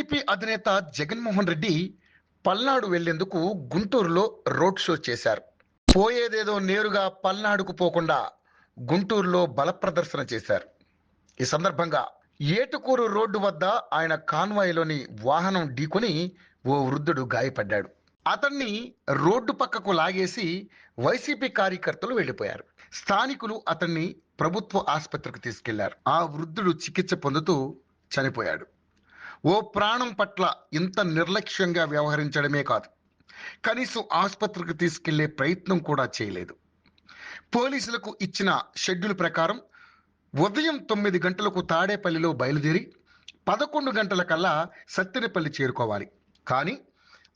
YCP అధినేత జగన్మోహన్ రెడ్డి పల్నాడు వెళ్లేందుకు గుంటూరులో రోడ్ షో చేశారు. పోయేదేదో నేరుగా పల్నాడుకు పోకుండా గుంటూరులో బల ప్రదర్శన చేశారు. ఈ సందర్భంగా ఏటుకూరు రోడ్డు వద్ద ఆయన కాన్వాయ్లోని వాహనం ఢీకొని ఓ వృద్ధుడు గాయపడ్డాడు. అతన్ని రోడ్డు పక్కకు లాగేసి వైసీపీ కార్యకర్తలు వెళ్లిపోయారు. స్థానికులు అతన్ని ప్రభుత్వ ఆసుపత్రికి తీసుకెళ్లారు. ఆ వృద్ధుడు చికిత్స పొందుతూ చనిపోయాడు. ఓ ప్రాణం పట్ల ఇంత నిర్లక్ష్యంగా వ్యవహరించడమే కాదు, కనీసం ఆసుపత్రికి తీసుకెళ్లే ప్రయత్నం కూడా చేయలేదు. పోలీసులకు ఇచ్చిన షెడ్యూల్ ప్రకారం ఉదయం 9 గంటలకు తాడేపల్లిలో బయలుదేరి 11 గంటల కల్లా సత్తెనపల్లి చేరుకోవాలి. కానీ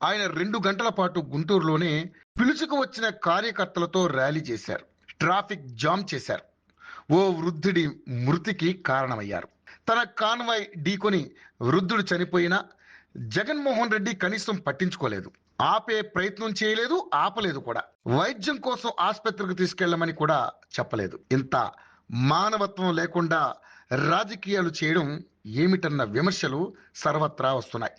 ఆయన 2 గంటల పాటు గుంటూరులోనే పిలుచుకు వచ్చిన కార్యకర్తలతో ర్యాలీ చేశారు. ట్రాఫిక్ జామ్ చేశారు. ఓ వృద్ధుడి మృతికి కారణమయ్యారు. తన కాన్వాయ్ ఢీకొని వృద్ధుడు చనిపోయినా జగన్మోహన్ రెడ్డి కనీసం పట్టించుకోలేదు. ఆపే ప్రయత్నం చేయలేదు, ఆపలేదు కూడా. వైద్యం కోసం ఆసుపత్రికి తీసుకెళ్లమని కూడా చెప్పలేదు. ఇంత మానవత్వం లేకుండా రాజకీయాలు చేయడం ఏమిటన్న విమర్శలు సర్వత్రా వస్తున్నాయి.